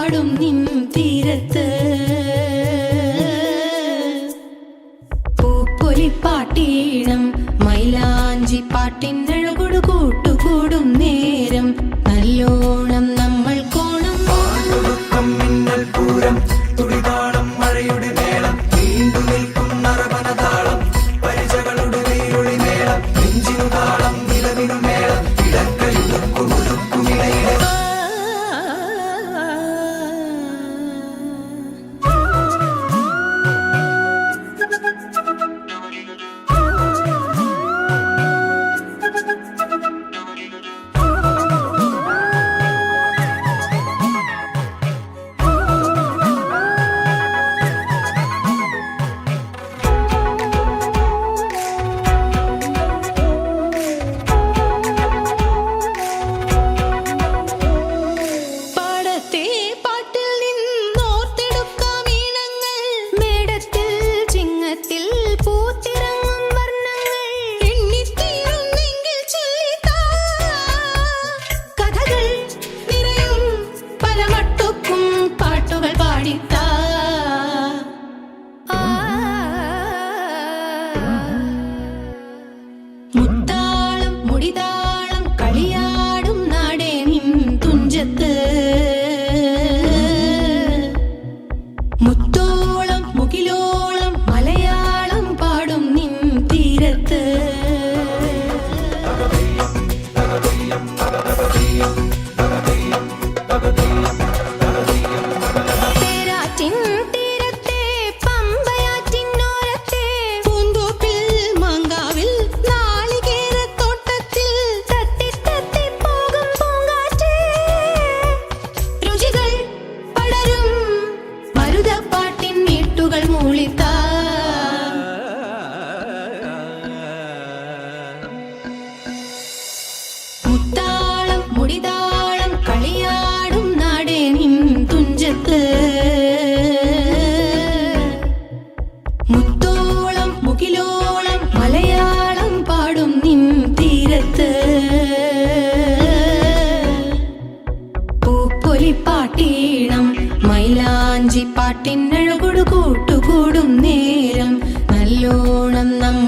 പാടും നിൻ തീരത്ത് പൂപ്പൊലിപ്പാട്ടീണം മൈലാഞ്ചി പാട്ടിനഴകൊടു കൂട്ടുകൂടും നേരം നല്ലോണം നമ്മൾ കോണം മിന്നൽ പൂരം തുടിതാളം മഴയുടെ മേളം നീണ്ടു നിൽക്കും നറവനതാളം പരിചകളുടെ നീരൊളി മേളം നെഞ്ചിനു താളം നിലവിനു മേളം ഇടക്കയുടുക്കുമിടയിലെ മുത്താളം മുടിതാളം കളിയാടും നാടേ നിൻ തുഞ്ചത്ത് മുത്തോളം മുകിലോളം മലയാളം പാടും നിൻ തീരത്ത് തേരാറ്റിൻ തീരത്തെ പമ്പയാറ്റിനോരത്തെ പൂന്തോപ്പിൽ മാങ്കാവിൽ നാളികേരത്തോട്ടത്തിൽ തത്തി തത്തി പോകും പൂങ്കാറ്റേ രുചികൾ പടരും മരുതപ്പാട്ടിൻ മീട്ടുകൾ മൂളിത്താ മുത്താളം മുടിതാളം കളിയാടും നാടേ നിൻ തുഞ്ചത്ത് മുത്തോളം മുകിലോളം മലയാളം പാടും നിൻ തീരത്ത് പൂപ്പൊലിപ്പാട്ടീണം മൈലാഞ്ചി പാട്ടിനഴകൊടു കൂട്ടുകൂടും നേരം നല്ലോണം നമ്മൾ